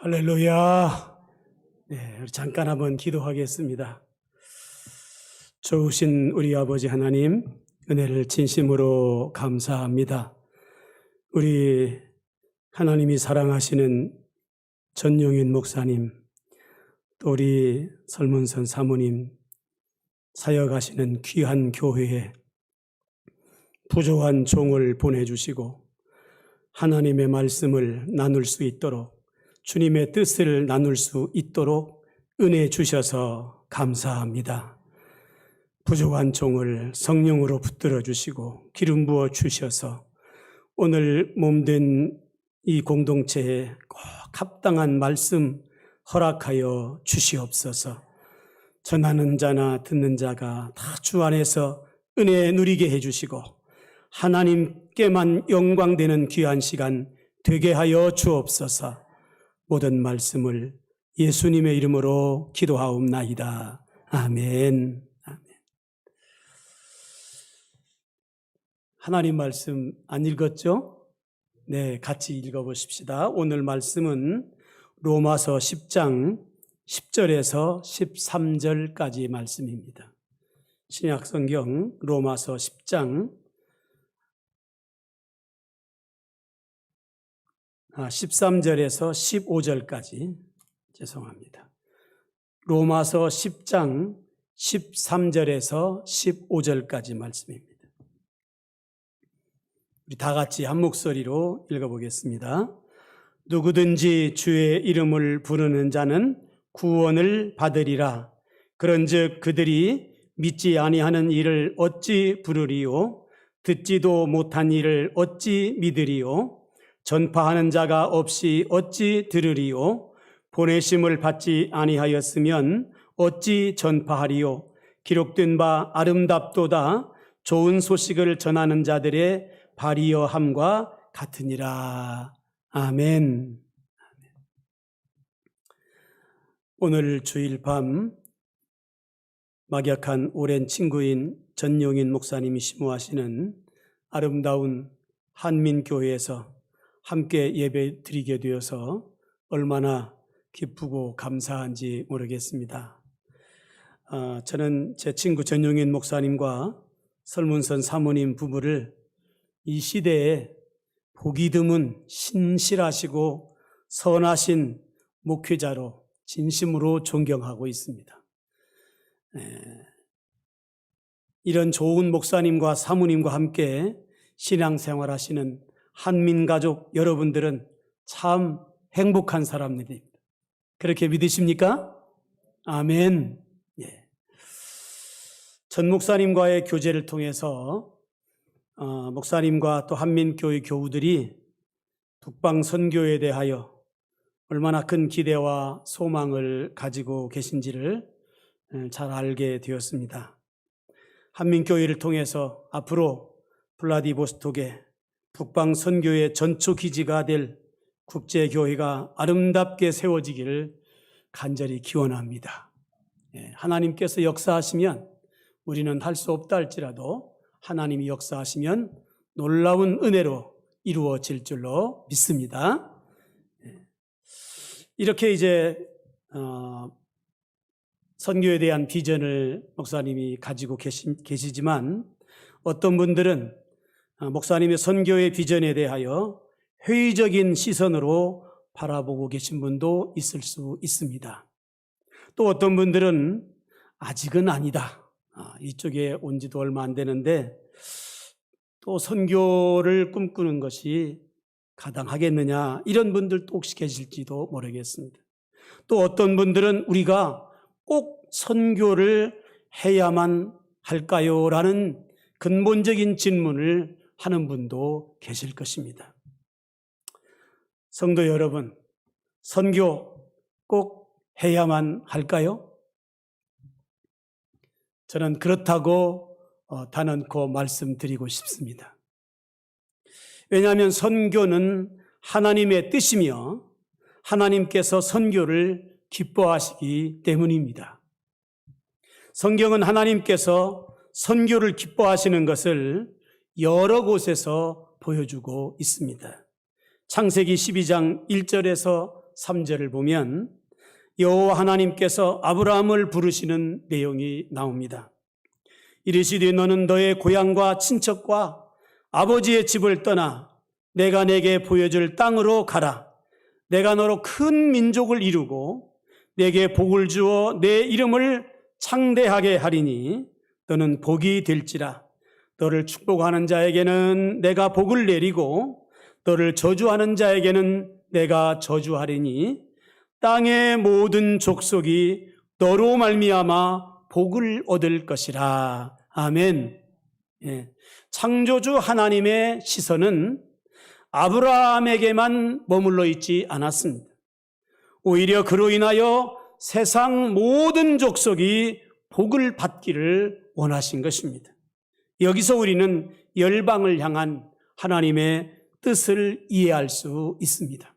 할렐루야. 우리 잠깐 한번 기도하겠습니다. 좋으신 우리 아버지 하나님, 은혜를 진심으로 감사합니다. 우리 하나님이 사랑하시는 전용인 목사님, 또 우리 설문선 사모님, 사역하시는 귀한 교회에 부족한 종을 보내주시고 하나님의 말씀을 나눌 수 있도록, 주님의 뜻을 나눌 수 있도록 은혜 주셔서 감사합니다. 부족한 종을 성령으로 붙들어 주시고 기름 부어 주셔서 오늘 몸된 이 공동체에 꼭 합당한 말씀 허락하여 주시옵소서. 전하는 자나 듣는 자가 다 주 안에서 은혜 누리게 해주시고 하나님께만 영광되는 귀한 시간 되게 하여 주옵소서. 모든 말씀을 예수님의 이름으로 기도하옵나이다. 아멘. 아멘. 하나님 말씀 안 읽었죠? 네, 같이 읽어보십시다. 오늘 말씀은 로마서 10장 10절에서 13절까지 말씀입니다. 신약성경 로마서 10장 13절에서 15절까지 죄송합니다. 로마서 10장 13절에서 15절까지 말씀입니다. 우리 다 같이 한 목소리로 읽어보겠습니다. 누구든지 주의 이름을 부르는 자는 구원을 받으리라. 그런즉 그들이 믿지 아니하는 이를 어찌 부르리요? 듣지도 못한 이를 어찌 믿으리요? 전파하는 자가 없이 어찌 들으리요? 보내심을 받지 아니하였으면 어찌 전파하리요? 기록된 바 아름답도다. 좋은 소식을 전하는 자들의 발이여함과 같으니라. 아멘. 오늘 주일 밤 막역한 오랜 친구인 전용인 목사님이 심호하시는 아름다운 한민교회에서 함께 예배 드리게 되어서 얼마나 기쁘고 감사한지 모르겠습니다. 저는 제 친구 전용인 목사님과 설문선 사모님 부부를 이 시대에 보기 드문 신실하시고 선하신 목회자로 진심으로 존경하고 있습니다. 이런 좋은 목사님과 사모님과 함께 신앙생활하시는 한민가족 여러분들은 참 행복한 사람들입니다. 그렇게 믿으십니까? 아멘. 예. 전 목사님과의 교제를 통해서 목사님과 또 한민교회 교우들이 북방 선교에 대하여 얼마나 큰 기대와 소망을 가지고 계신지를 잘 알게 되었습니다. 한민교회를 통해서 앞으로 블라디보스톡에 북방 선교의 전초 기지가 될 국제교회가 아름답게 세워지기를 간절히 기원합니다. 하나님께서 역사하시면 우리는 할 수 없다 할지라도 하나님이 역사하시면 놀라운 은혜로 이루어질 줄로 믿습니다. 이렇게 이제 선교에 대한 비전을 목사님이 가지고 계시지만 어떤 분들은 목사님의 선교의 비전에 대하여 회의적인 시선으로 바라보고 계신 분도 있을 수 있습니다. 또 어떤 분들은 아직은 아니다. 이쪽에 온 지도 얼마 안 되는데 또 선교를 꿈꾸는 것이 가당하겠느냐, 이런 분들도 혹시 계실지도 모르겠습니다. 또 어떤 분들은 우리가 꼭 선교를 해야만 할까요? 라는 근본적인 질문을 하는 분도 계실 것입니다. 성도 여러분, 선교 꼭 해야만 할까요? 저는 그렇다고 단언코 말씀드리고 싶습니다. 왜냐하면 선교는 하나님의 뜻이며 하나님께서 선교를 기뻐하시기 때문입니다. 성경은 하나님께서 선교를 기뻐하시는 것을 여러 곳에서 보여주고 있습니다. 창세기 12장 1절에서 3절을 보면 여호와 하나님께서 아브라함을 부르시는 내용이 나옵니다. 이르시되 너는 너의 고향과 친척과 아버지의 집을 떠나 내가 내게 보여줄 땅으로 가라. 내가 너로 큰 민족을 이루고 내게 복을 주어 내 이름을 창대하게 하리니 너는 복이 될지라. 너를 축복하는 자에게는 내가 복을 내리고 너를 저주하는 자에게는 내가 저주하리니 땅의 모든 족속이 너로 말미암아 복을 얻을 것이라. 아멘. 예. 창조주 하나님의 시선은 아브라함에게만 머물러 있지 않았습니다. 오히려 그로 인하여 세상 모든 족속이 복을 받기를 원하신 것입니다. 여기서 우리는 열방을 향한 하나님의 뜻을 이해할 수 있습니다.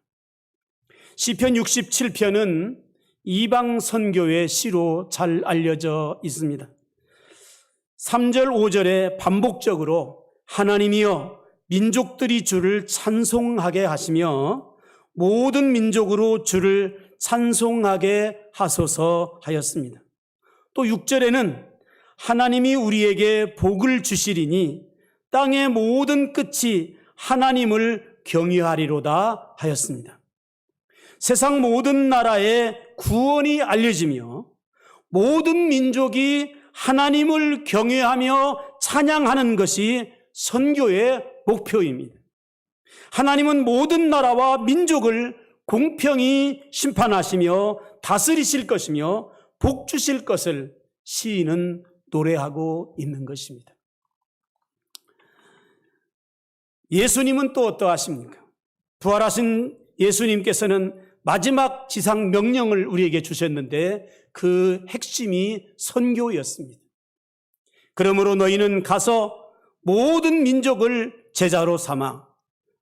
시편 67편은 이방 선교의 시로 잘 알려져 있습니다. 3절, 5절에 반복적으로 하나님이여 민족들이 주를 찬송하게 하시며 모든 민족으로 주를 찬송하게 하소서 하였습니다. 또 6절에는 하나님이 우리에게 복을 주시리니 땅의 모든 끝이 하나님을 경외하리로다 하였습니다. 세상 모든 나라에 구원이 알려지며 모든 민족이 하나님을 경외하며 찬양하는 것이 선교의 목표입니다. 하나님은 모든 나라와 민족을 공평히 심판하시며 다스리실 것이며 복 주실 것을 시인은 노래하고 있는 것입니다. 예수님은 또 어떠하십니까? 부활하신 예수님께서는 마지막 지상 명령을 우리에게 주셨는데 그 핵심이 선교였습니다. 그러므로 너희는 가서 모든 민족을 제자로 삼아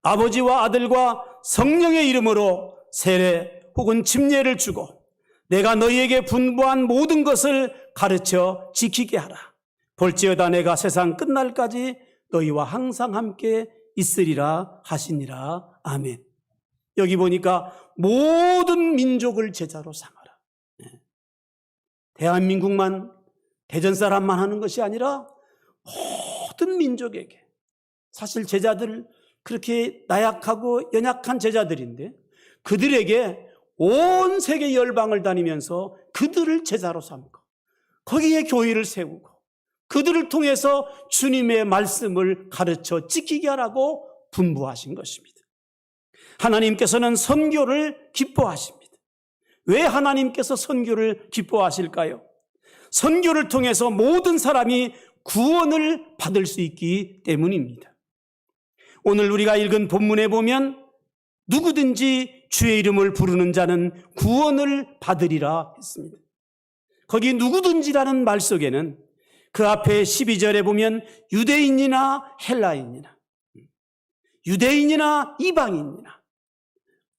아버지와 아들과 성령의 이름으로 세례 혹은 침례를 주고 내가 너희에게 분부한 모든 것을 가르쳐 지키게 하라. 볼지어다 내가 세상 끝날까지 너희와 항상 함께 있으리라 하시니라. 아멘. 여기 보니까 모든 민족을 제자로 삼아라. 대한민국만, 대전 사람만 하는 것이 아니라 모든 민족에게. 사실 제자들 그렇게 나약하고 연약한 제자들인데 그들에게 온 세계 열방을 다니면서 그들을 제자로 삼고 거기에 교회를 세우고 그들을 통해서 주님의 말씀을 가르쳐 지키게 하라고 분부하신 것입니다. 하나님께서는 선교를 기뻐하십니다. 왜 하나님께서 선교를 기뻐하실까요? 선교를 통해서 모든 사람이 구원을 받을 수 있기 때문입니다. 오늘 우리가 읽은 본문에 보면 누구든지 주의 이름을 부르는 자는 구원을 받으리라 했습니다. 거기 누구든지라는 말 속에는 그 앞에 12절에 보면 유대인이나 헬라인이나 유대인이나 이방인이나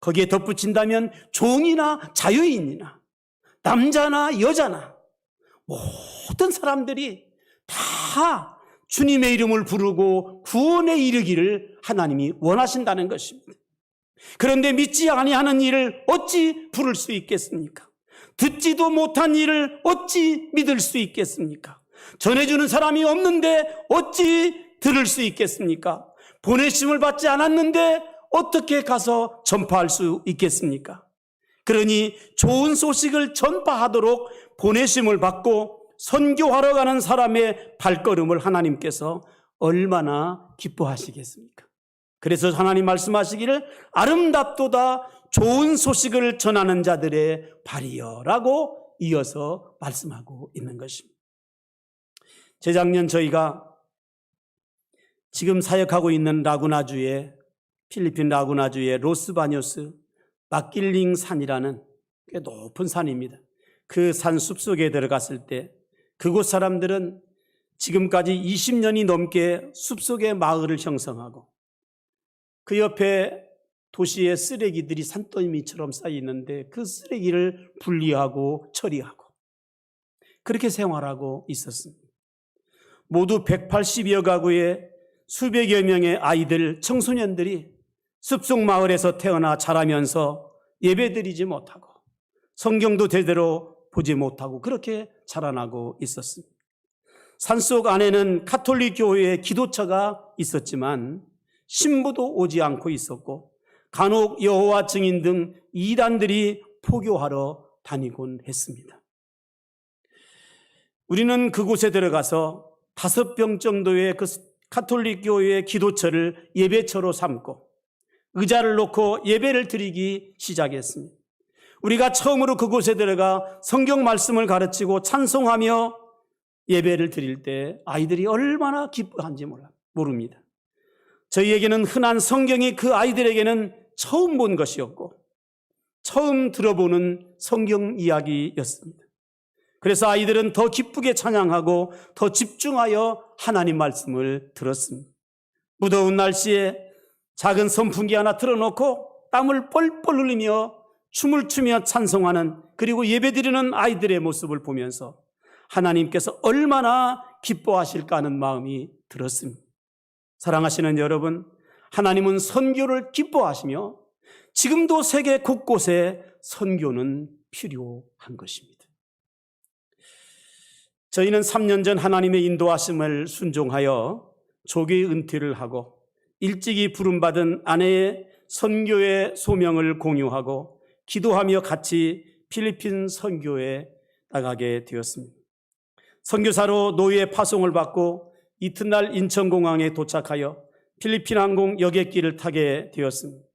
거기에 덧붙인다면 종이나 자유인이나 남자나 여자나 모든 사람들이 다 주님의 이름을 부르고 구원에 이르기를 하나님이 원하신다는 것입니다. 그런데 믿지 아니하는 일을 어찌 부를 수 있겠습니까? 듣지도 못한 일을 어찌 믿을 수 있겠습니까? 전해주는 사람이 없는데 어찌 들을 수 있겠습니까? 보내심을 받지 않았는데 어떻게 가서 전파할 수 있겠습니까? 그러니 좋은 소식을 전파하도록 보내심을 받고 선교하러 가는 사람의 발걸음을 하나님께서 얼마나 기뻐하시겠습니까? 그래서 하나님 말씀하시기를 아름답도다 좋은 소식을 전하는 자들의 발이여라고 이어서 말씀하고 있는 것입니다. 재작년 저희가 지금 사역하고 있는 라구나주의 필리핀 라구나주의 로스바뇨스 마킬링 산이라는 꽤 높은 산입니다. 그 산 숲속에 들어갔을 때 그곳 사람들은 지금까지 20년이 넘게 숲속의 마을을 형성하고 그 옆에 도시의 쓰레기들이 산더미처럼 쌓여 있는데 그 쓰레기를 분리하고 처리하고 그렇게 생활하고 있었습니다. 모두 180여 가구의 수백여 명의 아이들, 청소년들이 숲속 마을에서 태어나 자라면서 예배드리지 못하고 성경도 제대로 보지 못하고 그렇게 자라나고 있었습니다. 산속 안에는 가톨릭 교회의 기도처가 있었지만 신부도 오지 않고 있었고 간혹 여호와 증인 등 이단들이 포교하러 다니곤 했습니다. 우리는 그곳에 들어가서 5병 정도의 그 가톨릭 교회의 기도처를 예배처로 삼고 의자를 놓고 예배를 드리기 시작했습니다. 우리가 처음으로 그곳에 들어가 성경 말씀을 가르치고 찬송하며 예배를 드릴 때 아이들이 얼마나 기뻐한지 모릅니다. 저희에게는 흔한 성경이 그 아이들에게는 처음 본 것이었고 처음 들어보는 성경 이야기였습니다. 그래서 아이들은 더 기쁘게 찬양하고 더 집중하여 하나님 말씀을 들었습니다. 무더운 날씨에 작은 선풍기 하나 틀어놓고 땀을 뻘뻘 흘리며 춤을 추며 찬송하는 그리고 예배드리는 아이들의 모습을 보면서 하나님께서 얼마나 기뻐하실까 하는 마음이 들었습니다. 사랑하시는 여러분, 하나님은 선교를 기뻐하시며 지금도 세계 곳곳에 선교는 필요한 것입니다. 저희는 3년 전 하나님의 인도하심을 순종하여 조기 은퇴를 하고 일찍이 부름받은 아내의 선교의 소명을 공유하고 기도하며 같이 필리핀 선교에 나가게 되었습니다. 선교사로 노예 파송을 받고 이튿날 인천공항에 도착하여 필리핀 항공 여객기를 타게 되었습니다.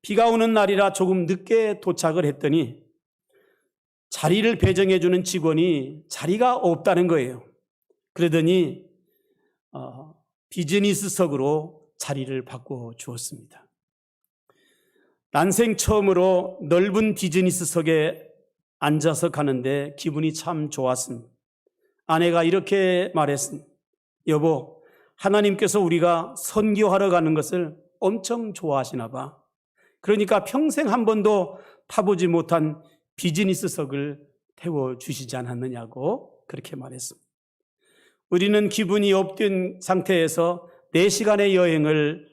비가 오는 날이라 조금 늦게 도착을 했더니 자리를 배정해 주는 직원이 자리가 없다는 거예요. 그러더니 비즈니스석으로 자리를 바꿔 주었습니다. 난생 처음으로 넓은 비즈니스석에 앉아서 가는데 기분이 참 좋았습니다. 아내가 이렇게 말했습니다. 여보, 하나님께서 우리가 선교하러 가는 것을 엄청 좋아하시나 봐. 그러니까 평생 한 번도 타보지 못한 비즈니스석을 태워주시지 않았느냐고 그렇게 말했습니다. 우리는 기분이 업된 상태에서 4시간의 여행을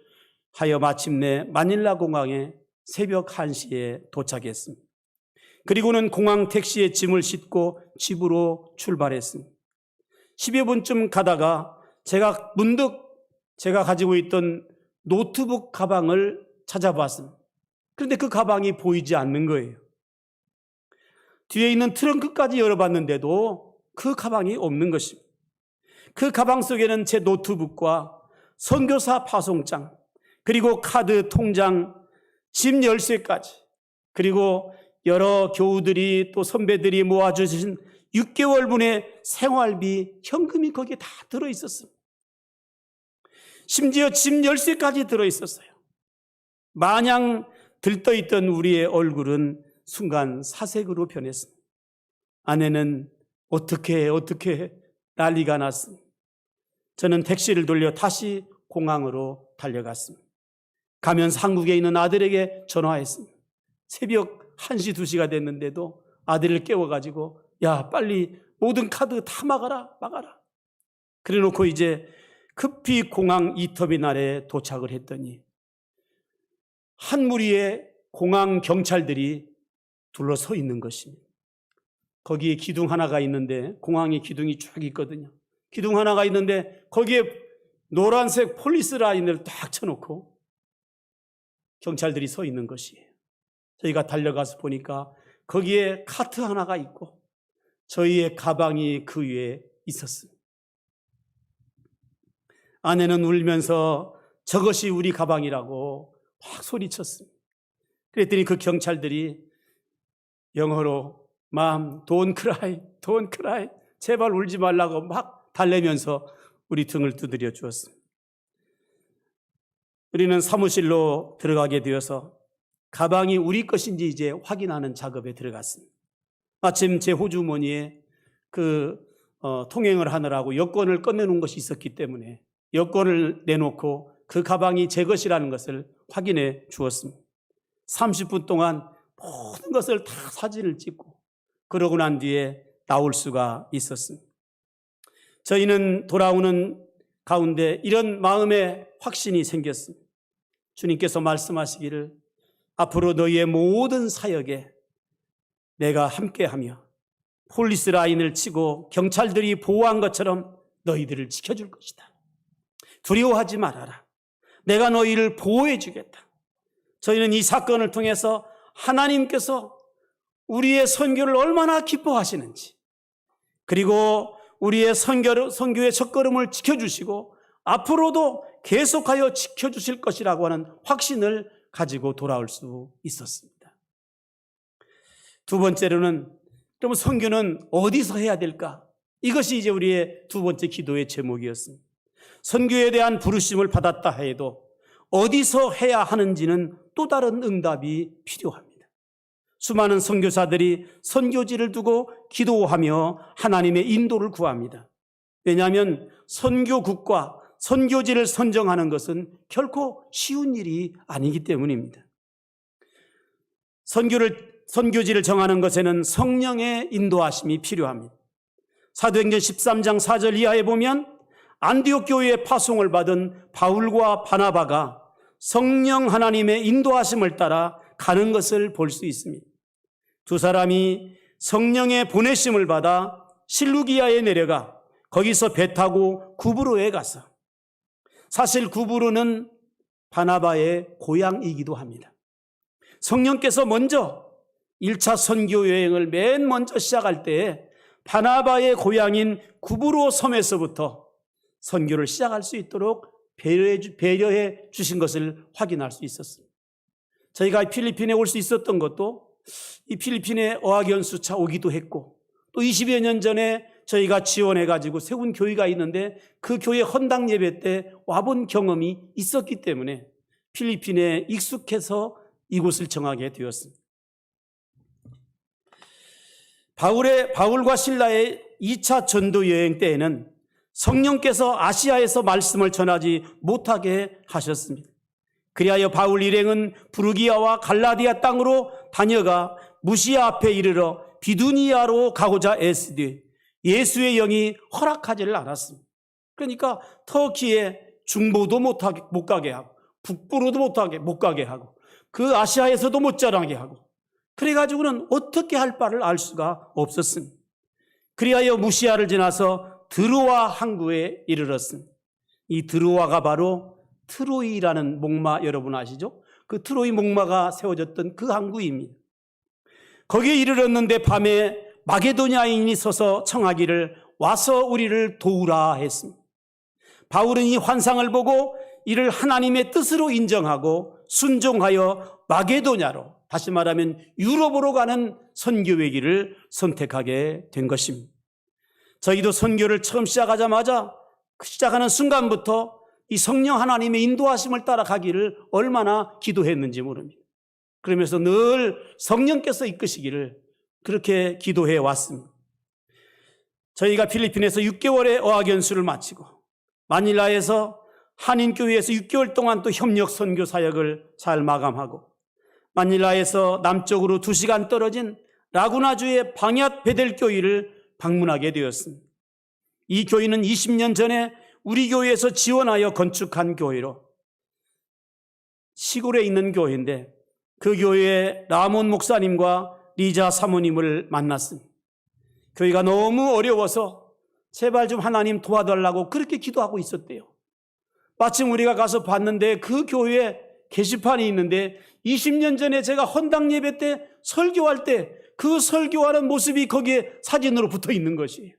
하여 마침내 마닐라 공항에 새벽 1시에 도착했습니다. 그리고는 공항 택시에 짐을 싣고 집으로 출발했습니다. 10여 분쯤 가다가 제가 문득 제가 가지고 있던 노트북 가방을 찾아봤습니다. 그런데 그 가방이 보이지 않는 거예요. 뒤에 있는 트렁크까지 열어봤는데도 그 가방이 없는 것입니다. 그 가방 속에는 제 노트북과 선교사 파송장, 그리고 카드, 통장, 집 열쇠까지, 그리고 여러 교우들이 또 선배들이 모아주신 6개월분의 생활비, 현금이 거기에 다 들어있었습니다. 심지어 집 열쇠까지 들어있었어요. 마냥 들떠있던 우리의 얼굴은 순간 사색으로 변했습니다. 아내는 어떻게 난리가 났습니다. 저는 택시를 돌려 다시 공항으로 달려갔습니다. 가면서 한국에 있는 아들에게 전화했습니다. 새벽 1시, 2시가 됐는데도 아들을 깨워가지고 야, 빨리 모든 카드 다 막아라. 그래 놓고 이제 급히 공항 2터미널에 도착을 했더니 한 무리의 공항 경찰들이 둘러서 있는 것입니다. 거기에 기둥 하나가 있는데, 공항에 기둥이 쭉 있거든요. 기둥 하나가 있는데 거기에 노란색 폴리스 라인을 딱 쳐놓고 경찰들이 서 있는 것이에요. 저희가 달려가서 보니까 거기에 카트 하나가 있고 저희의 가방이 그 위에 있었습니다. 아내는 울면서 저것이 우리 가방이라고 확 소리쳤습니다. 그랬더니 그 경찰들이 영어로 Mom, don't cry, 제발 울지 말라고 막 달래면서 우리 등을 두드려 주었습니다. 우리는 사무실로 들어가게 되어서 가방이 우리 것인지 이제 확인하는 작업에 들어갔습니다. 마침 제 호주머니에 통행을 하느라고 여권을 꺼내놓은 것이 있었기 때문에 여권을 내놓고 그 가방이 제 것이라는 것을 확인해 주었습니다. 30분 동안 모든 것을 다 사진을 찍고 그러고 난 뒤에 나올 수가 있었습니다. 저희는 돌아오는 가운데 이런 마음의 확신이 생겼습니다. 주님께서 말씀하시기를 앞으로 너희의 모든 사역에 내가 함께하며 폴리스 라인을 치고 경찰들이 보호한 것처럼 너희들을 지켜줄 것이다. 두려워하지 말아라. 내가 너희를 보호해 주겠다. 저희는 이 사건을 통해서 하나님께서 우리의 선교를 얼마나 기뻐하시는지, 그리고 우리의 선교의 첫걸음을 지켜주시고 앞으로도 계속하여 지켜주실 것이라고 하는 확신을 가지고 돌아올 수 있었습니다. 두 번째로는, 그럼 선교는 어디서 해야 될까? 이것이 이제 우리의 두 번째 기도의 제목이었습니다. 선교에 대한 부르심을 받았다 해도 어디서 해야 하는지는 또 다른 응답이 필요합니다. 수많은 선교사들이 선교지를 두고 기도하며 하나님의 인도를 구합니다. 왜냐하면 선교국과 선교지를 선정하는 것은 결코 쉬운 일이 아니기 때문입니다. 선교지를 정하는 것에는 성령의 인도하심이 필요합니다. 사도행전 13장 4절 이하에 보면 안디옥 교회에 파송을 받은 바울과 바나바가 성령 하나님의 인도하심을 따라 가는 것을 볼 수 있습니다. 두 사람이 성령의 보내심을 받아 실루기아에 내려가 거기서 배 타고 구브로에 가서, 사실 구브로는 바나바의 고향이기도 합니다. 성령께서 먼저 1차 선교 여행을 맨 먼저 시작할 때에 바나바의 고향인 구브로 섬에서부터 선교를 시작할 수 있도록 배려해 주신 것을 확인할 수 있었습니다. 저희가 필리핀에 올 수 있었던 것도 이 필리핀에 어학연수차 오기도 했고, 또 20여 년 전에 저희가 지원해가지고 세운 교회가 있는데 그 교회 헌당 예배 때 와본 경험이 있었기 때문에 필리핀에 익숙해서 이곳을 정하게 되었습니다. 바울과 신라의 2차 전도 여행 때에는 성령께서 아시아에서 말씀을 전하지 못하게 하셨습니다. 그리하여 바울 일행은 부르기아와 갈라디아 땅으로 다녀가 무시아 앞에 이르러 비두니아로 가고자 애쓰되 예수의 영이 허락하지를 않았습니다. 그러니까 터키에 중보도 못 가게 하고, 북부로도 못 가게 하고, 그 아시아에서도 못 자라게 하고, 그래가지고는 어떻게 할 바를 알 수가 없었습니다. 그리하여 무시아를 지나서 드로아 항구에 이르렀습니다. 이 드로아가 바로 트로이라는 목마, 여러분 아시죠? 그 트로이 목마가 세워졌던 그 항구입니다. 거기에 이르렀는데 밤에 마게도냐인이 서서 청하기를 와서 우리를 도우라 했습니다. 바울은 이 환상을 보고 이를 하나님의 뜻으로 인정하고 순종하여 마게도냐로, 다시 말하면 유럽으로 가는 선교의 길을 선택하게 된 것입니다. 저희도 선교를 처음 시작하자마자 시작하는 순간부터 이 성령 하나님의 인도하심을 따라가기를 얼마나 기도했는지 모릅니다. 그러면서 늘 성령께서 이끄시기를 그렇게 기도해 왔습니다. 저희가 필리핀에서 6개월의 어학연수를 마치고 마닐라에서 한인교회에서 6개월 동안 또 협력 선교 사역을 잘 마감하고, 마닐라에서 남쪽으로 2시간 떨어진 라구나주의 방얏 베델교회를 방문하게 되었습니다. 이 교회는 20년 전에 우리 교회에서 지원하여 건축한 교회로, 시골에 있는 교회인데 그 교회에 라몬 목사님과 리자 사모님을 만났습니다. 교회가 너무 어려워서 제발 좀 하나님 도와달라고 그렇게 기도하고 있었대요. 마침 우리가 가서 봤는데 그 교회에 게시판이 있는데 20년 전에 제가 헌당 예배 때 설교할 때 그 설교하는 모습이 거기에 사진으로 붙어 있는 것이에요.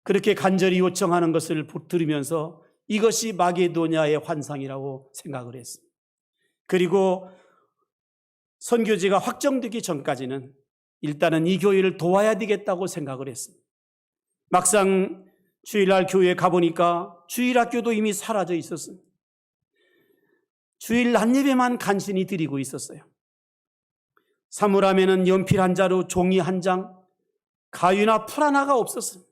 그렇게 간절히 요청하는 것을 들으면서 이것이 마게도냐의 환상이라고 생각을 했습니다. 그리고 선교지가 확정되기 전까지는 일단은 이 교회를 도와야 되겠다고 생각을 했습니다. 막상 주일날 교회에 가보니까 주일학교도 이미 사라져 있었습니다. 주일 낮 예배만 간신히 드리고 있었어요. 사물함에는 연필 한 자루, 종이 한 장, 가위나 풀 하나가 없었습니다.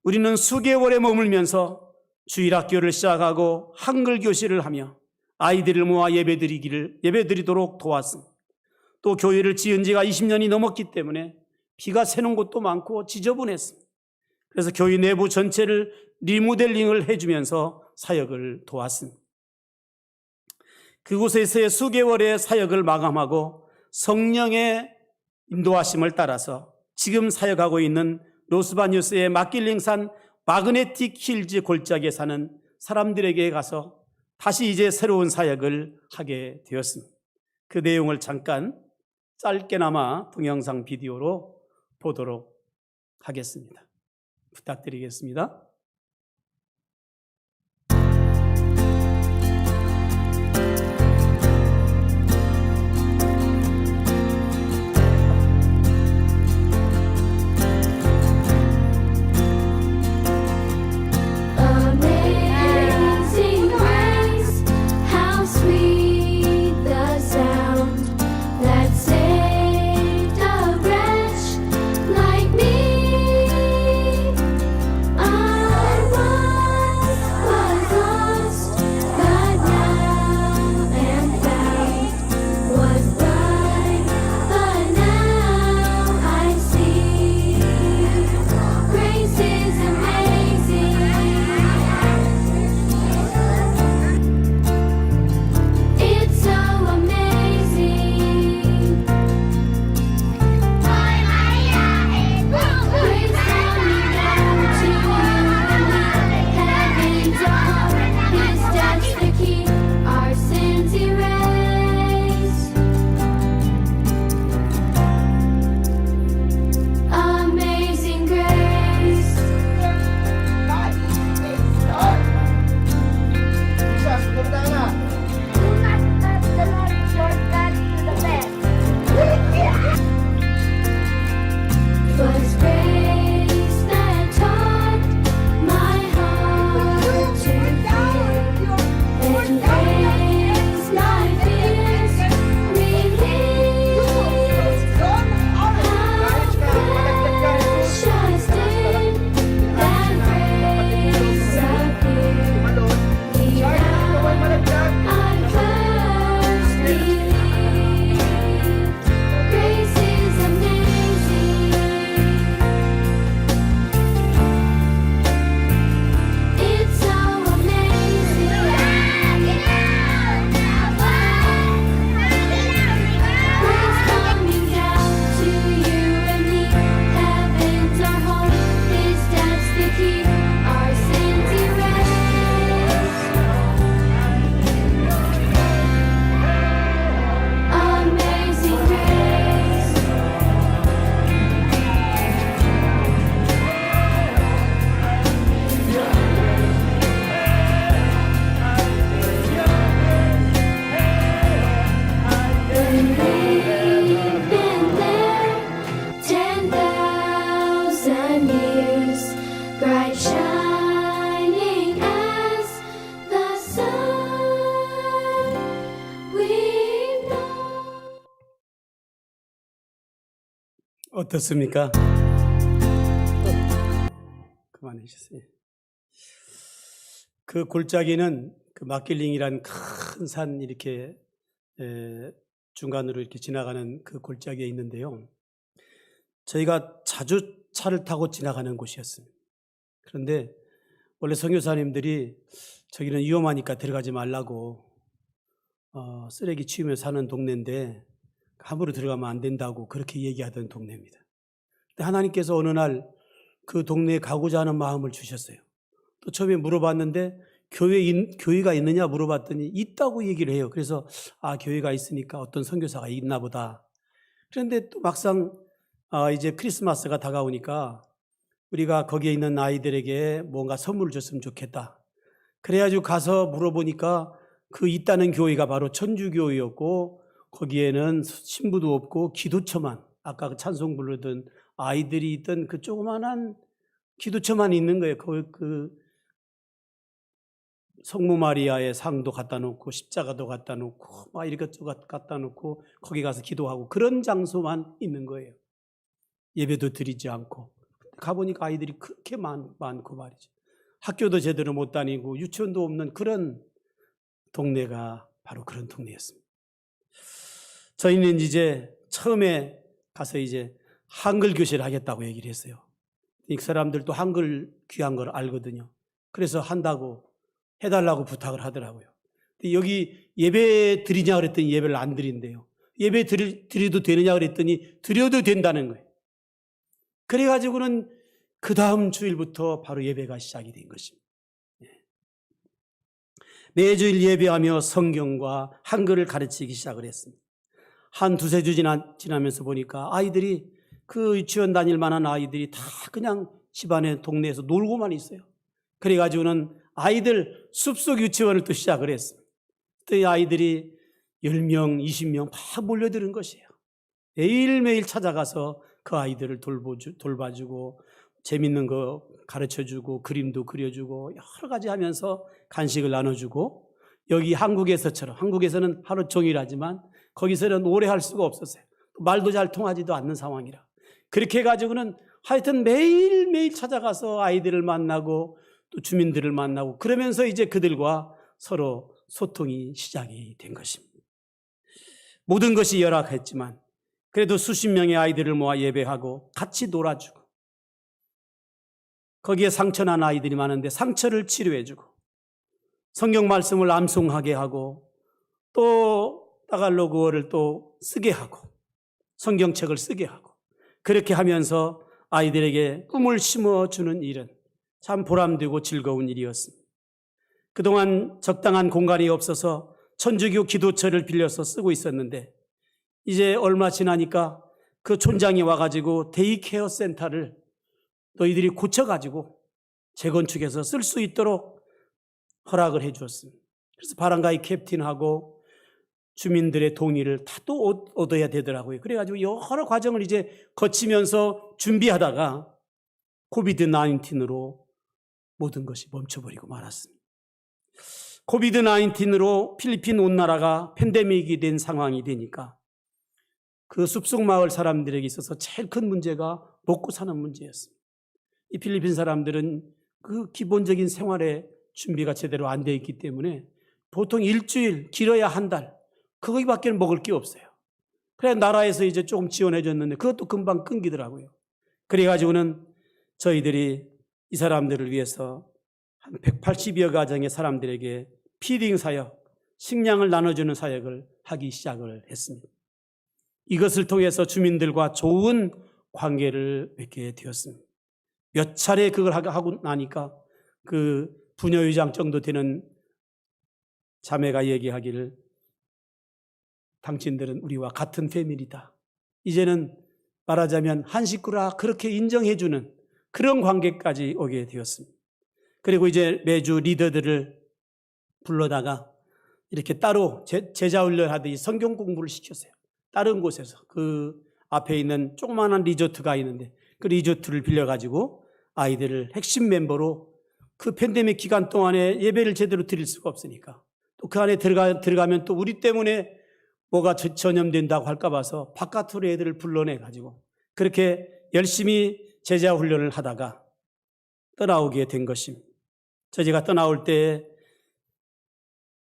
우리는 수개월에 머물면서 주일학교를 시작하고 한글 교실을 하며 아이들을 모아 예배드리도록 도왔습니다. 또 교회를 지은 지가 20년이 넘었기 때문에 비가 새는 곳도 많고 지저분했습니다. 그래서 교회 내부 전체를 리모델링을 해주면서 사역을 도왔습니다. 그곳에서의 수개월의 사역을 마감하고 성령의 인도하심을 따라서 지금 사역하고 있는 로스바뉴스의 마킬링산 마그네틱 힐즈 골짜기에 사는 사람들에게 가서 다시 이제 새로운 사역을 하게 되었습니다. 그 내용을 잠깐 짧게나마 동영상 비디오로 보도록 하겠습니다. 부탁드리겠습니다. 어떻습니까? 그만하셨어요. 그 골짜기는 그 마킬링이란 큰 산 이렇게 중간으로 이렇게 지나가는 그 골짜기에 있는데요. 저희가 자주 차를 타고 지나가는 곳이었습니다. 그런데 원래 선교사님들이 저기는 위험하니까 들어가지 말라고 쓰레기 치우며 사는 동네인데 함부로 들어가면 안 된다고 그렇게 얘기하던 동네입니다. 근데 하나님께서 어느 날 그 동네에 가고자 하는 마음을 주셨어요. 또 처음에 물어봤는데 교회가 있느냐 물어봤더니 있다고 얘기를 해요. 그래서 교회가 있으니까 어떤 선교사가 있나 보다. 그런데 또 막상 이제 크리스마스가 다가오니까 우리가 거기에 있는 아이들에게 뭔가 선물을 줬으면 좋겠다. 그래가지고 가서 물어보니까 그 있다는 교회가 바로 천주교회였고 거기에는 신부도 없고 기도처만, 아까 그 찬송 부르던 아이들이 있던 그 조그만한 기도처만 있는 거예요. 그 성모 마리아의 상도 갖다 놓고 십자가도 갖다 놓고 막 이것저것 갖다 놓고 거기 가서 기도하고 그런 장소만 있는 거예요. 예배도 드리지 않고. 가보니까 아이들이 그렇게 많고 말이죠. 학교도 제대로 못 다니고 유치원도 없는 그런 동네가 바로 그런 동네였습니다. 저희는 이제 처음에 가서 이제 한글 교실을 하겠다고 얘기를 했어요. 이 사람들도 한글 귀한 걸 알거든요. 그래서 한다고 해달라고 부탁을 하더라고요. 여기 예배 드리냐 그랬더니 예배를 안 드린대요. 예배 드려도 되느냐 그랬더니 드려도 된다는 거예요. 그래가지고는 그 다음 주일부터 바로 예배가 시작이 된 것입니다. 매주일 예배하며 성경과 한글을 가르치기 시작을 했습니다. 한 두세 주 지나면서 보니까 아이들이, 그 유치원 다닐 만한 아이들이 다 그냥 집안에 동네에서 놀고만 있어요. 그래가지고는 아이들 숲속 유치원을 또 시작을 했습니다. 또 이 아이들이 10명, 20명 막 몰려드는 것이에요. 매일매일 찾아가서 그 아이들을 돌봐주고 재밌는 거 가르쳐주고 그림도 그려주고 여러 가지 하면서 간식을 나눠주고, 여기 한국에서는 하루 종일 하지만 거기서는 오래 할 수가 없었어요. 말도 잘 통하지도 않는 상황이라. 그렇게 해가지고는 하여튼 매일매일 찾아가서 아이들을 만나고 또 주민들을 만나고, 그러면서 이제 그들과 서로 소통이 시작이 된 것입니다. 모든 것이 열악했지만 그래도 수십 명의 아이들을 모아 예배하고 같이 놀아주고, 거기에 상처난 아이들이 많은데 상처를 치료해주고, 성경 말씀을 암송하게 하고, 또 따갈로그어를 또 쓰게 하고, 성경책을 쓰게 하고, 그렇게 하면서 아이들에게 꿈을 심어주는 일은 참 보람되고 즐거운 일이었습니다. 그동안 적당한 공간이 없어서 천주교 기도처를 빌려서 쓰고 있었는데, 이제 얼마 지나니까 그 촌장이 와가지고 데이케어 센터를 너희들이 고쳐가지고 재건축해서 쓸 수 있도록 허락을 해 주었습니다. 그래서 바람가이 캡틴하고 주민들의 동의를 다 또 얻어야 되더라고요. 그래가지고 여러 과정을 이제 거치면서 준비하다가 코비드-19로 모든 것이 멈춰버리고 말았습니다. 코비드-19로 필리핀 온 나라가 팬데믹이 된 상황이 되니까 그 숲속 마을 사람들에게 있어서 제일 큰 문제가 먹고 사는 문제였습니다. 이 필리핀 사람들은 그 기본적인 생활의 준비가 제대로 안 되어 있기 때문에 보통 일주일, 길어야 한 달, 그거밖에 먹을 게 없어요. 그래 나라에서 이제 조금 지원해 줬는데 그것도 금방 끊기더라고요. 그래가지고는 저희들이 이 사람들을 위해서 한 180여 가정의 사람들에게 피딩 사역, 식량을 나눠주는 사역을 하기 시작을 했습니다. 이것을 통해서 주민들과 좋은 관계를 맺게 되었습니다. 몇 차례 그걸 하고 나니까 그 부녀회장 정도 되는 자매가 얘기하기를, 당신들은 우리와 같은 패밀리다. 이제는 말하자면 한 식구라 그렇게 인정해주는 그런 관계까지 오게 되었습니다. 그리고 이제 매주 리더들을 불러다가 이렇게 따로 제자 훈련하듯이 성경 공부를 시켰어요. 다른 곳에서 그 앞에 있는 조그마한 리조트가 있는데 그 리조트를 빌려가지고 아이들을 핵심 멤버로, 그 팬데믹 기간 동안에 예배를 제대로 드릴 수가 없으니까 또 그 안에 들어가면 또 우리 때문에 뭐가 전염된다고 할까 봐서 바깥으로 애들을 불러내가지고 그렇게 열심히 제자 훈련을 하다가 떠나오게 된 것입니다. 제가 떠나올 때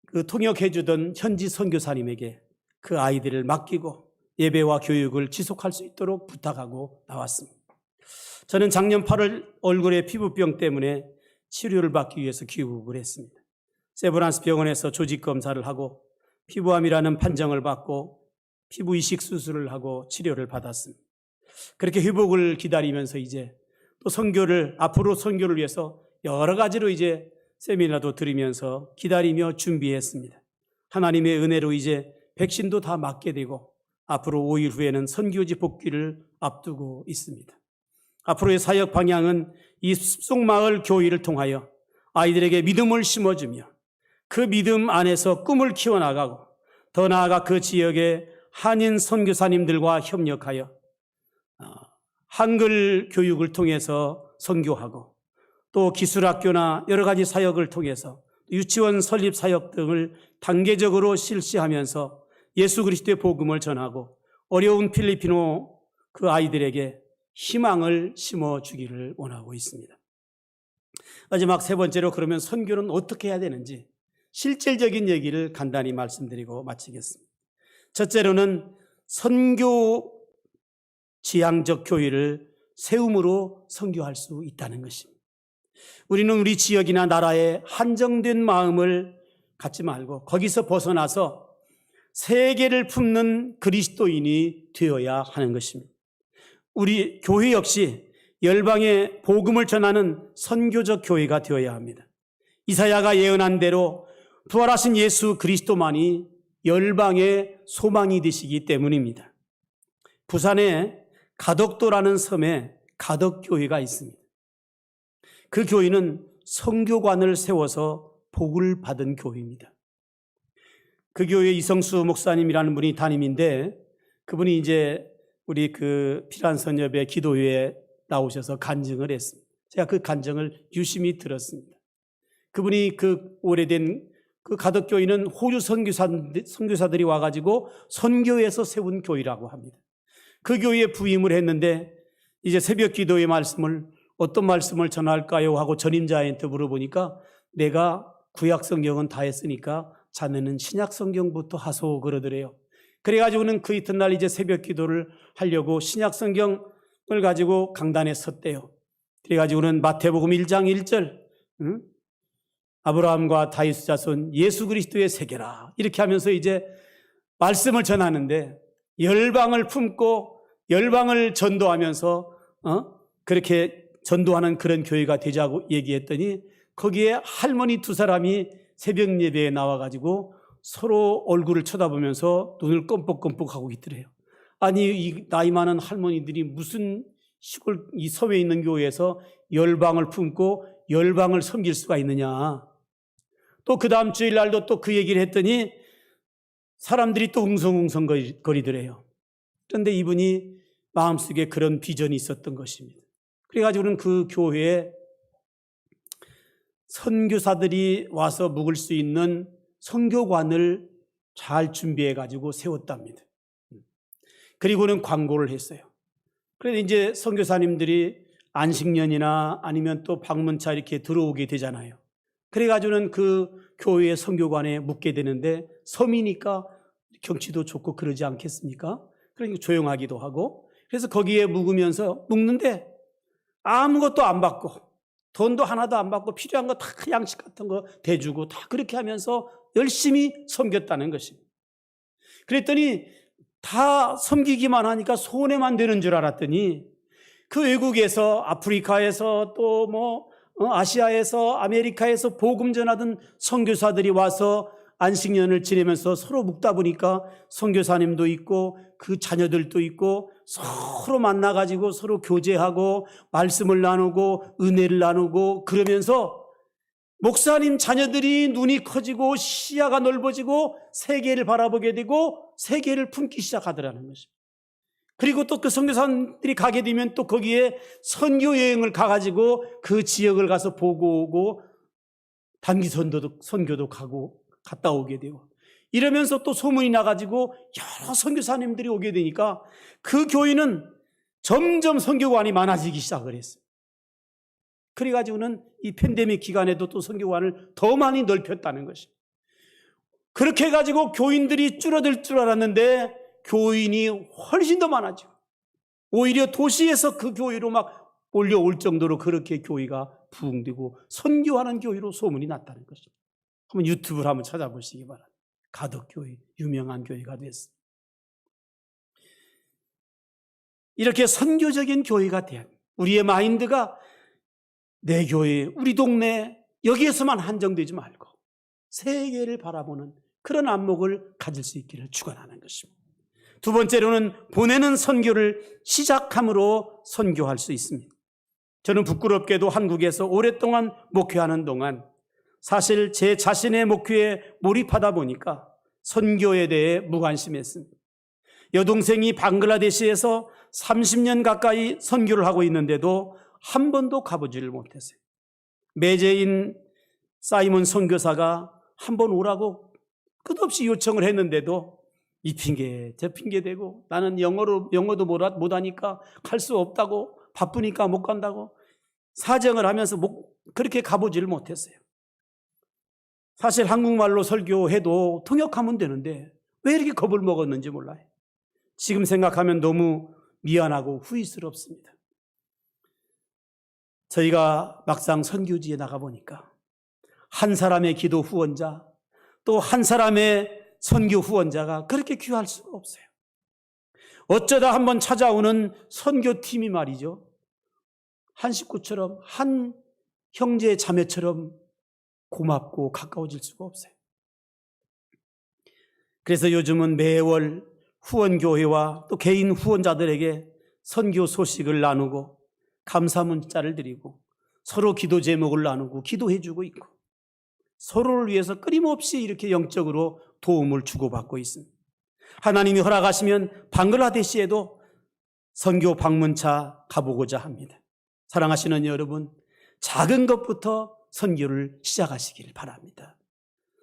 그 통역해주던 현지 선교사님에게 그 아이들을 맡기고 예배와 교육을 지속할 수 있도록 부탁하고 나왔습니다. 저는 작년 8월 얼굴에 피부병 때문에 치료를 받기 위해서 귀국을 했습니다. 세브란스 병원에서 조직 검사를 하고 피부암이라는 판정을 받고 피부 이식 수술을 하고 치료를 받았습니다. 그렇게 회복을 기다리면서 이제 또 앞으로 선교를 위해서 여러 가지로 이제 세미나도 들으면서 기다리며 준비했습니다. 하나님의 은혜로 이제 백신도 다 맞게 되고 앞으로 5일 후에는 선교지 복귀를 앞두고 있습니다. 앞으로의 사역 방향은 이 숲속마을 교회를 통하여 아이들에게 믿음을 심어주며 그 믿음 안에서 꿈을 키워나가고, 더 나아가 그 지역의 한인 선교사님들과 협력하여 한글 교육을 통해서 선교하고, 또 기술학교나 여러 가지 사역을 통해서 유치원 설립 사역 등을 단계적으로 실시하면서 예수 그리스도의 복음을 전하고 어려운 필리핀어 그 아이들에게 희망을 심어주기를 원하고 있습니다. 마지막 세 번째로, 그러면 선교는 어떻게 해야 되는지 실질적인 얘기를 간단히 말씀드리고 마치겠습니다. 첫째로는 선교 지향적 교회를 세움으로 선교할 수 있다는 것입니다. 우리는 우리 지역이나 나라의 한정된 마음을 갖지 말고 거기서 벗어나서 세계를 품는 그리스도인이 되어야 하는 것입니다. 우리 교회 역시 열방에 복음을 전하는 선교적 교회가 되어야 합니다. 이사야가 예언한 대로 부활하신 예수 그리스도만이 열방의 소망이 되시기 때문입니다. 부산에 가덕도라는 섬에 가덕교회가 있습니다. 그 교회는 선교관을 세워서 복을 받은 교회입니다. 그 교회 이성수 목사님이라는 분이 담임인데 그분이 이제 우리 그 피란선협의 기도회에 나오셔서 간증을 했습니다. 제가 그 간증을 유심히 들었습니다. 그분이 그 오래된 그 가덕교회는 호주 선교사들이 와가지고 선교에서 세운 교회라고 합니다. 그 교회에 부임을 했는데 이제 새벽 기도의 말씀을 어떤 말씀을 전할까요? 하고 전임자한테 물어보니까 내가 구약 성경은 다 했으니까 자네는 신약 성경부터 하소 그러더래요. 그래가지고는 그 이튿날 이제 새벽 기도를 하려고 신약 성경을 가지고 강단에 섰대요. 그래가지고는 마태복음 1장 1절 아브라함과 다윗 자손 예수 그리스도의 세계라 이렇게 하면서 이제 말씀을 전하는데 열방을 품고 열방을 전도하면서 그렇게 전도하는 그런 교회가 되자고 얘기했더니 거기에 할머니 두 사람이 새벽 예배에 나와가지고 서로 얼굴을 쳐다보면서 눈을 껌뻑껌뻑하고 있더래요. 아니 이 나이 많은 할머니들이 무슨 시골 이 섬에 있는 교회에서 열방을 품고 열방을 섬길 수가 있느냐. 또 그 다음 주일날도 또 그 얘기를 했더니 사람들이 또 웅성웅성거리더래요. 그런데 이분이 마음속에 그런 비전이 있었던 것입니다. 그래가지고는 그 교회에 선교사들이 와서 묵을 수 있는 선교관을 잘 준비해가지고 세웠답니다. 그리고는 광고를 했어요. 그래서 이제 선교사님들이 안식년이나 아니면 또 방문차 이렇게 들어오게 되잖아요. 그래가지고는 그 교회의 선교관에 묵게 되는데 섬이니까 경치도 좋고 그러지 않겠습니까? 그러니까 조용하기도 하고 그래서 거기에 묵는데 아무것도 안 받고 돈도 하나도 안 받고 필요한 거 다 양식 같은 거 대주고 다 그렇게 하면서 열심히 섬겼다는 것입니다. 그랬더니 다 섬기기만 하니까 손해만 되는 줄 알았더니 그 외국에서 아프리카에서 또 아시아에서 아메리카에서 복음 전하던 선교사들이 와서 안식년을 지내면서 서로 묵다 보니까 선교사님도 있고 그 자녀들도 있고 서로 만나가지고 서로 교제하고 말씀을 나누고 은혜를 나누고 그러면서 목사님 자녀들이 눈이 커지고 시야가 넓어지고 세계를 바라보게 되고 세계를 품기 시작하더라는 것입니다. 그리고 또 그 선교사님들이 가게 되면 또 거기에 선교 여행을 가가지고 그 지역을 가서 보고 오고 단기 선교도 가고 갔다 오게 되고 이러면서 또 소문이 나가지고 여러 선교사님들이 오게 되니까 그 교회는 점점 선교관이 많아지기 시작을 했어요. 그래가지고는 이 팬데믹 기간에도 또 선교관을 더 많이 넓혔다는 것입니다. 그렇게 해가지고 교인들이 줄어들 줄 알았는데 교인이 훨씬 더 많아지고 오히려 도시에서 그 교회로 막 몰려올 정도로 그렇게 교회가 부흥되고 선교하는 교회로 소문이 났다는 것입니다. 한번 유튜브를 한번 찾아보시기 바랍니다. 가덕교회, 유명한 교회가 됐습니다. 이렇게 선교적인 교회가 돼야 합니다. 우리의 마인드가 내 교회, 우리 동네 여기에서만 한정되지 말고 세계를 바라보는 그런 안목을 가질 수 있기를 축원하는 것입니다. 두 번째로는 보내는 선교를 시작함으로 선교할 수 있습니다. 저는 부끄럽게도 한국에서 오랫동안 목회하는 동안 사실 제 자신의 목회에 몰입하다 보니까 선교에 대해 무관심했습니다. 여동생이 방글라데시에서 30년 가까이 선교를 하고 있는데도 한 번도 가보지를 못했어요. 매제인 사이먼 선교사가 한 번 오라고 끝없이 요청을 했는데도 이 핑계 저 핑계 대고 나는 영어도 못하니까 갈 수 없다고 바쁘니까 못 간다고 사정을 하면서 그렇게 가보지를 못했어요. 사실 한국말로 설교해도 통역하면 되는데 왜 이렇게 겁을 먹었는지 몰라요. 지금 생각하면 너무 미안하고 후회스럽습니다. 저희가 막상 선교지에 나가보니까 한 사람의 기도 후원자, 또 한 사람의 선교 후원자가 그렇게 귀할 수가 없어요. 어쩌다 한번 찾아오는 선교팀이 말이죠, 한 식구처럼, 한 형제 자매처럼 고맙고 가까워질 수가 없어요. 그래서 요즘은 매월 후원교회와 또 개인 후원자들에게 선교 소식을 나누고 감사 문자를 드리고 서로 기도 제목을 나누고 기도해주고 있고 서로를 위해서 끊임없이 이렇게 영적으로 도움을 주고받고 있습니다. 하나님이 허락하시면 방글라데시에도 선교 방문차 가보고자 합니다. 사랑하시는 여러분, 작은 것부터 선교를 시작하시길 바랍니다.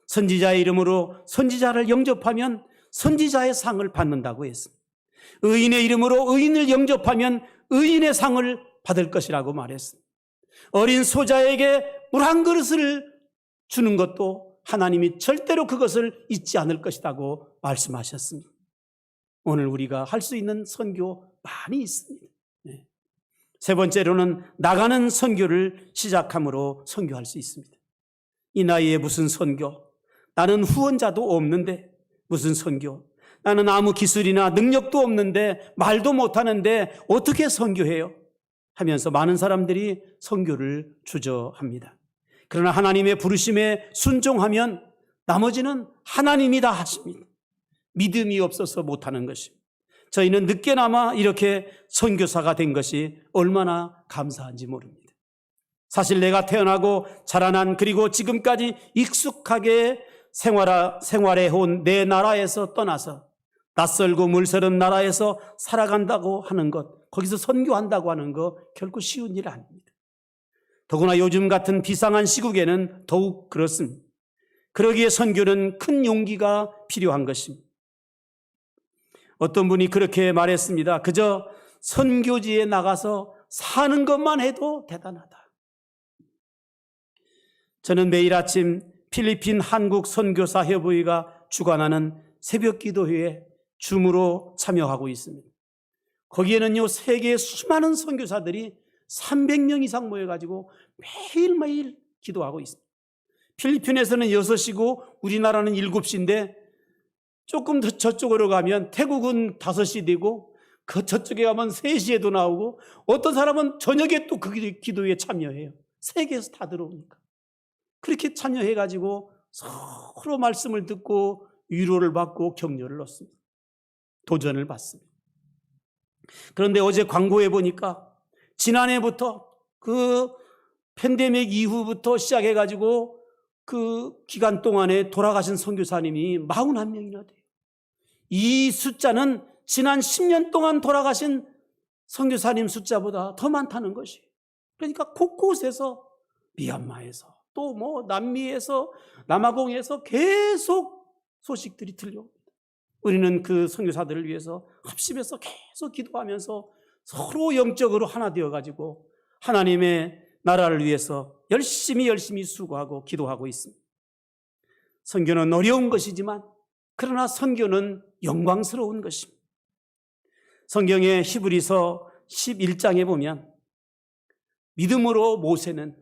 선지자의 이름으로 선지자를 영접하면 선지자의 상을 받는다고 했습니다. 의인의 이름으로 의인을 영접하면 의인의 상을 받을 것이라고 말했습니다. 어린 소자에게 물 한 그릇을 주는 것도 하나님이 절대로 그것을 잊지 않을 것이라고 말씀하셨습니다. 오늘 우리가 할 수 있는 선교 많이 있습니다. 세 번째로는 나가는 선교를 시작함으로 선교할 수 있습니다. 이 나이에 무슨 선교? 나는 후원자도 없는데 무슨 선교? 나는 아무 기술이나 능력도 없는데 말도 못하는데 어떻게 선교해요? 하면서 많은 사람들이 선교를 주저합니다. 그러나 하나님의 부르심에 순종하면 나머지는 하나님이 다 하십니다. 믿음이 없어서 못하는 것입니다. 저희는 늦게나마 이렇게 선교사가 된 것이 얼마나 감사한지 모릅니다. 사실 내가 태어나고 자라난 그리고 지금까지 익숙하게 생활해온 내 나라에서 떠나서 낯설고 물서른 나라에서 살아간다고 하는 것, 거기서 선교한다고 하는 것 결코 쉬운 일 아닙니다. 더구나 요즘 같은 비상한 시국에는 더욱 그렇습니다. 그러기에 선교는 큰 용기가 필요한 것입니다. 어떤 분이 그렇게 말했습니다. 그저 선교지에 나가서 사는 것만 해도 대단하다. 저는 매일 아침 필리핀 한국 선교사 협의회가 주관하는 새벽 기도회에 줌으로 참여하고 있습니다. 거기에는요, 세계의 수많은 선교사들이 300명 이상 모여가지고 매일매일 기도하고 있습니다. 필리핀에서는 6시고 우리나라는 7시인데 조금 더 저쪽으로 가면 태국은 5시 되고 그 저쪽에 가면 3시에도 나오고 어떤 사람은 저녁에 또 그 기도에 참여해요. 세계에서 다 들어오니까. 그렇게 참여해가지고 서로 말씀을 듣고 위로를 받고 격려를 얻습니다. 도전을 받습니다. 그런데 어제 광고에 보니까 지난해부터 그 팬데믹 이후부터 시작해가지고 그 기간 동안에 돌아가신 선교사님이 41명이나 돼요. 이 숫자는 지난 10년 동안 돌아가신 선교사님 숫자보다 더 많다는 것이에요. 그러니까 곳곳에서 미얀마에서 또 뭐 남미에서 남아공에서 계속 소식들이 들려옵니다. 우리는 그 선교사들을 위해서 합심해서 계속 기도하면서 서로 영적으로 하나 되어가지고 하나님의 나라를 위해서 열심히 수고하고 기도하고 있습니다. 선교는 어려운 것이지만 그러나 선교는 영광스러운 것입니다. 성경의 히브리서 11장에 보면 믿음으로 모세는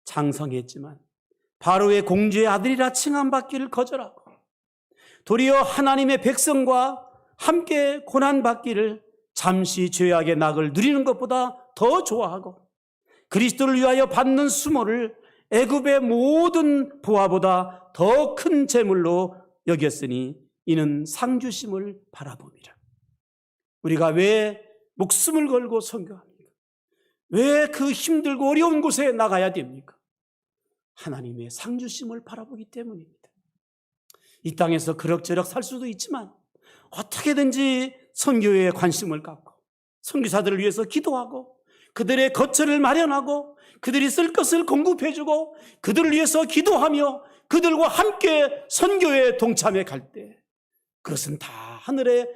장성했지만 바로의 공주의 아들이라 칭함받기를 거절하고 도리어 하나님의 백성과 함께 고난받기를 잠시 죄악의 낙을 누리는 것보다 더 좋아하고 그리스도를 위하여 받는 수모를 애굽의 모든 보화보다 더 큰 재물로 여겼으니 이는 상주심을 바라봅니다. 우리가 왜 목숨을 걸고 선교합니까? 왜 그 힘들고 어려운 곳에 나가야 됩니까? 하나님의 상주심을 바라보기 때문입니다. 이 땅에서 그럭저럭 살 수도 있지만 어떻게든지 선교에 관심을 갖고 선교사들을 위해서 기도하고 그들의 거처를 마련하고 그들이 쓸 것을 공급해주고 그들을 위해서 기도하며 그들과 함께 선교에 동참해 갈 때 그것은 다 하늘에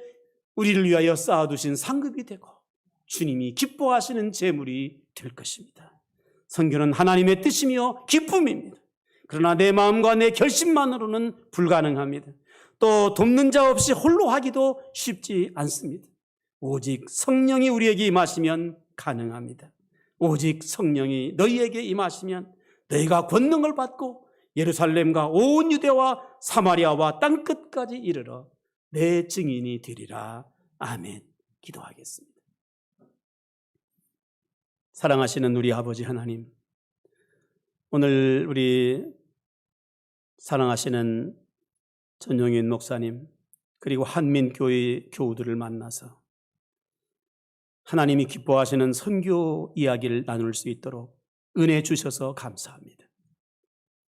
우리를 위하여 쌓아두신 상급이 되고 주님이 기뻐하시는 재물이 될 것입니다. 선교는 하나님의 뜻이며 기쁨입니다. 그러나 내 마음과 내 결심만으로는 불가능합니다. 또 돕는 자 없이 홀로 하기도 쉽지 않습니다. 오직 성령이 우리에게 임하시면 가능합니다. 오직 성령이 너희에게 임하시면 너희가 권능을 받고 예루살렘과 온 유대와 사마리아와 땅끝까지 이르러 내 증인이 되리라. 아멘. 기도하겠습니다. 사랑하시는 우리 아버지 하나님, 오늘 우리 사랑하시는 전용인 목사님 그리고 한민교회 교우들을 만나서 하나님이 기뻐하시는 선교 이야기를 나눌 수 있도록 은혜 주셔서 감사합니다.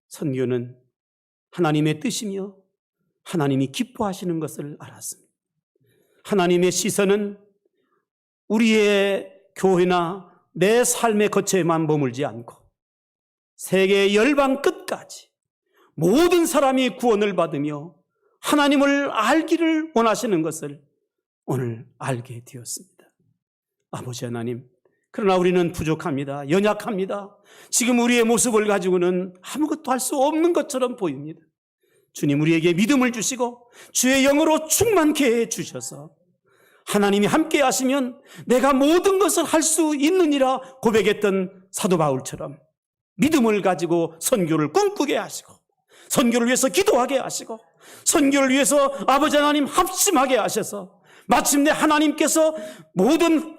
선교는 하나님의 뜻이며 하나님이 기뻐하시는 것을 알았습니다. 하나님의 시선은 우리의 교회나 내 삶의 거처에만 머물지 않고 세계 열방 끝까지 모든 사람이 구원을 받으며 하나님을 알기를 원하시는 것을 오늘 알게 되었습니다. 아버지 하나님, 그러나 우리는 부족합니다. 연약합니다. 지금 우리의 모습을 가지고는 아무것도 할 수 없는 것처럼 보입니다. 주님, 우리에게 믿음을 주시고 주의 영으로 충만케 해 주셔서 하나님이 함께 하시면 내가 모든 것을 할 수 있느니라 고백했던 사도 바울처럼 믿음을 가지고 선교를 꿈꾸게 하시고 선교를 위해서 기도하게 하시고 선교를 위해서 아버지 하나님 합심하게 하셔서 마침내 하나님께서 모든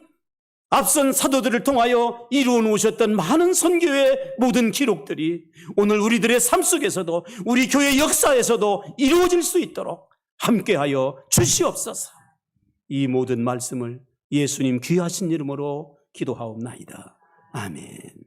앞선 사도들을 통하여 이루어 놓으셨던 많은 선교의 모든 기록들이 오늘 우리들의 삶 속에서도 우리 교회 역사에서도 이루어질 수 있도록 함께하여 주시옵소서. 이 모든 말씀을 예수님 귀하신 이름으로 기도하옵나이다. 아멘.